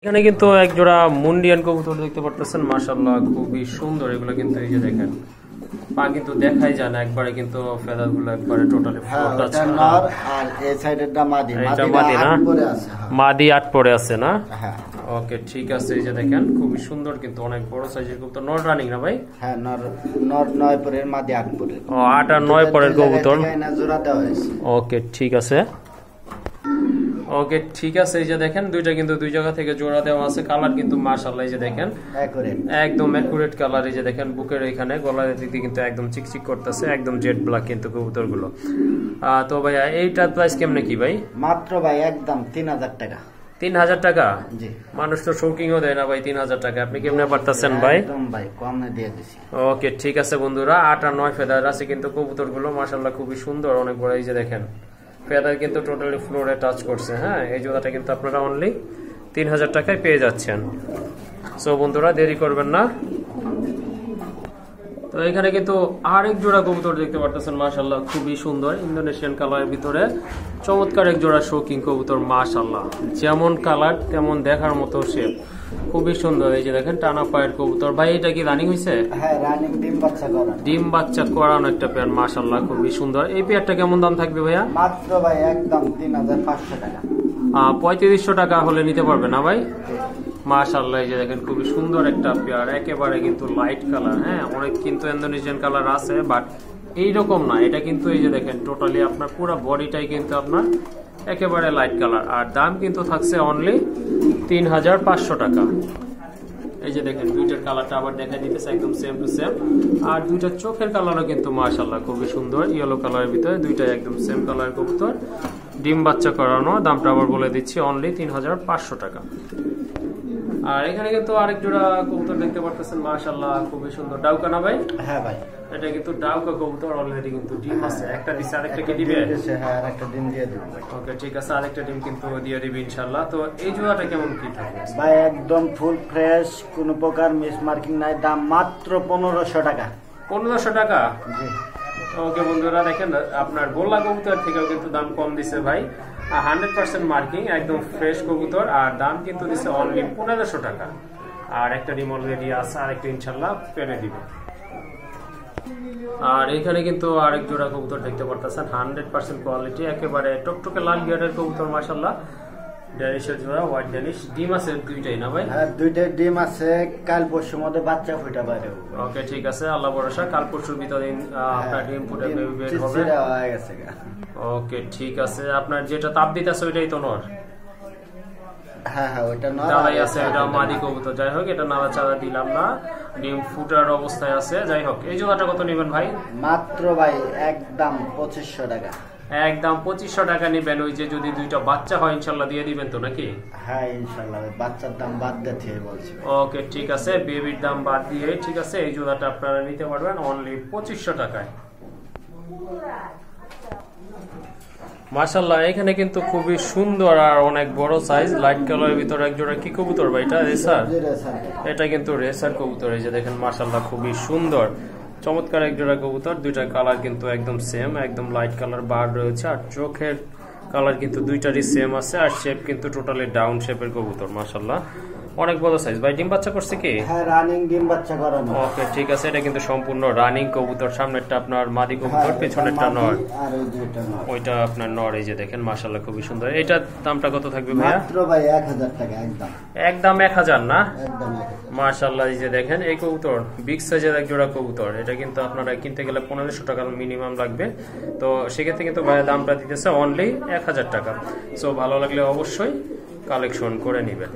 এখানে কিন্তু এক জোড়া মুন্ডিয়ান কবুতর দেখতে পারতেছেন, মাশাআল্লাহ খুবই সুন্দর। এগুলো কিন্তু এই যে দেখেন পা কিন্তু দেখাই যায় না, একবারে কিন্তু ফেদার গুলো একবারে টোটালি নর আর এই সাইডেরটা মাদি, মাদি না, পরে আছে মাদি 8 পরে আছে না। হ্যাঁ ওকে ঠিক আছে। এই যে দেখেন খুবই সুন্দর কিন্তু অনেক বড় সাইজের কবুতর, নর রানিং না ভাই? হ্যাঁ নর 9 পরের মাদি 8 পরের। ও 8 আর 9 পরের কবুতর। জোড়া দেওয়া হয়েছে। ওকে ঠিক আছে। ওকে ঠিক আছে। এই যে দেখেন দুইটা কিন্তু দুই জায়গা থেকে জোড়া দেওয়া আছে। কালার কিন্তু মাশাআল্লাহ এই যে দেখেন একদম একুরেট কালার। এই যে দেখেন বুকের এখানে গলার দিকে কিন্তু একদম চিকচিক করতেছে, একদম জেড ব্ল্যাক কিন্তু কবুতরগুলো। তো ভাইয়া এইটার প্রাইস কেমনে কি ভাই? মাত্র ভাই একদম 3000 টাকা। 3000 টাকা? জি। মানুষ তো শৌকিংও দেয় না ভাই 3000 টাকা, আপনি কেমনে পারতেছেন ভাই? একদম ভাই কমে দিয়ে দিছি। ওকে ঠিক আছে বন্ধুরা, 8 আর 9 ফেদার আছে কিন্তু কবুতরগুলো মাশাআল্লাহ খুবই সুন্দর, অনেক বড়। এই যে দেখেন ফেদার কিন্তু টোটালি ফ্লোরে টাচ করছে। হ্যাঁ এই জোড়াটা কিন্তু আপনারা অনলি 3000 টাকায় পেয়ে যাচ্ছেন। সো বন্ধুরা দেরি করবেন না। তো এখানে কিন্তু আরেক জোড়া কবুতর দেখতে পারতেছেন, মাশাআল্লাহ খুবই সুন্দর ইন্দোনেশিয়ান কালারের ভিতরে চমৎকার এক জোড়া শৌকিং কবুতর। মাশাআল্লাহ যেমন কালার তেমন দেখার মতো শেপ, খুবই সুন্দর। এই যে দেখেন টানা পায়ের কবুতর। ভাই এটা কি রানিং হইছে? হ্যাঁ রানিং, ডিম বাচ্চা করানো একটা পেয়ার, মাশাআল্লাহ খুবই সুন্দর। এই পেয়ারটা কেমন দাম থাকবে ভাইয়া? মাত্র ভাই একদম 3500 টাকা। 3500 টাকা হলে নিতে পারবে না ভাই? মাশাআল্লাহ এই যে দেখেন খুবই সুন্দর একটা পেয়ার, একেবারে কিন্তু লাইট কালার। হ্যাঁ অনেক কিন্তু ইন্দোনেশিয়ান কালার আছে বাট এইরকম না, এটা কিন্তু এই যে দেখেন টোটালি আপনার পুরো বডিটাই কিন্তু আপনার একেবারে লাইট কালার। আর দাম কিন্তু থাকছে অনলি 3500 টাকা। এই যে দেখেন দুইটার কালারটা আবার দেখা দিতেছে একদম সেম টু সেম। আর দুইটার চোখের কালারও কিন্তু মাশাআল্লাহ খুবই সুন্দর, ইয়েলো কালারের ভিতরে দুইটাই একদম সেম কালার কবুতর, ডিম বাচ্চা করানো। দামটা আবার বলে দিচ্ছি অনলি 3500 টাকা। আর এখানে কিন্তু আরেক জোড়া কবুতর দেখতে পারতেছেন, মাশাআল্লাহ খুবই সুন্দর। ডাউকা না ভাই? হ্যাঁ ভাই এটা কিন্তু ডাউকা কবুতর, অলরেডি কিন্তু ডিম আছে। একটা দিছে, আরেকটা কি দিবে? হ্যাঁ আরেকটা ডিম দিয়ে দিব ভাই। ওকে ঠিক আছে, আরেকটা ডিম কিন্তু দিয়ে দিবে ইনশাআল্লাহ। তো এই জোড়াটা কেমন কি থাকবে ভাই? একদম ফুল ফ্রেশ, কোনো প্রকার মিস মার্কিং নাই। দাম মাত্র 1500 টাকা। 1500 টাকা? জি। ওকে বন্ধুরা দেখেন আপনার গোল্লা কবুতর থেকেও কিন্তু দাম কম দিছে ভাই। 100% মার্কিং, একদম ফ্রেশ কবুতর। আর দাম কিন্তু দিছে অনলি 1500 টাকা। আর একটা ডিম অলরেডি আছে, আরেকটা ইনশাআল্লাহ পেরে দিবে। আর এখানে কিন্তু আরেক জোড়া কবুতর দেখতে পারতেছেন, 100% কোয়ালিটি, একেবারে টকটকে লাল গিয়ারের কবুতর মাশাআল্লাহ। ড্যানিশের জোড়া, হোয়াইট ড্যানিশ। ডিম আছে দুইটাই না ভাই? হ্যাঁ দুইটাই ডিম আছে, কাল পরশুর মধ্যে বাচ্চা ফুটা পারে। ওকে ঠিক আছে, আল্লাহ ভরসা, কাল পরশুর ভিতরে আপনার ডিম ফুটে বের হবে। ওকে ঠিক আছে। আপনার যেটা তাপ দিতেছে ওইটাই তো নর? হ্যাঁ হ্যাঁ ওইটা নর, দাঁড়াই আছে এটা মাদি কবুতর। যাই হোক এটা নাড়াচাড়া দিলাম না, ডিম ফুটার অবস্থায় আছে। যাই হোক এই জোড়াটা কত নেবেন ভাই? মাত্র ভাই একদম 2500 টাকা। একদম 2500 টাকা নেবেন। ওই যে যদি দুইটা বাচ্চা হয় ইনশাআল্লাহ দিয়ে দিবেন তো নাকি? হ্যাঁ ইনশাআল্লাহ, বাচ্চার দাম বাদ দিয়ে বলছি। ওকে ঠিক আছে, বেবির দাম বাদ দিয়ে ঠিক আছে এই জোড়াটা আপনারা নিতে পারবেন অনলি 2500 টাকায়। মাশাআল্লাহ এখানে কিন্তু খুবই সুন্দর আর অনেক বড় সাইজ, লাইট কালারের ভিতরে এক জোড়া কি কবুতর ভাই এটা? রেসার? এটা কিন্তু রেসার কবুতর। এই যে দেখেন মাশাআল্লাহ খুবই সুন্দর চমৎকার এক জোড়া কবুতর। দুইটা কালার কিন্তু একদম সেম, একদম লাইট কালার বার রয়েছে। আর চোখের কালার কিন্তু দুইটারই সেম আছে। আর শেপ কিন্তু টোটালি ডাউন শেপের কবুতর মাশাআল্লাহ, অনেক বড় সাইজ। ভাই ডিম বাচ্চা করছে কি? হ্যাঁ রানিং ডিম বাচ্চা করানো। ওকে ঠিক আছে, এটা কিন্তু সম্পূর্ণ রানিং কবুতর। সামনেরটা আপনার মাদি কবুতর, পেছনেরটা নর। আর ওই দুইটা নর, ওইটা আপনার নর। এই যে দেখেন মাশাআল্লাহ খুবই সুন্দর। এটার দামটা কত থাকবে ভাই? মাত্র ভাই 1000 টাকা। একদম একদম 1000 না? একদম মাশাআল্লাহ এই যে দেখেন এই কবুতর বিগ সাইজের এক জোড়া কবুতর। এটা কিন্তু আপনারা কিনতে গেলে 1500 টাকা মিনিমাম লাগবে। তো সেক্ষেত্রে কিন্তু ভাই দামটা দিতেছে অনলি 1000 টাকা। সো ভালো লাগলে অবশ্যই কালেকশন করে নেবেন।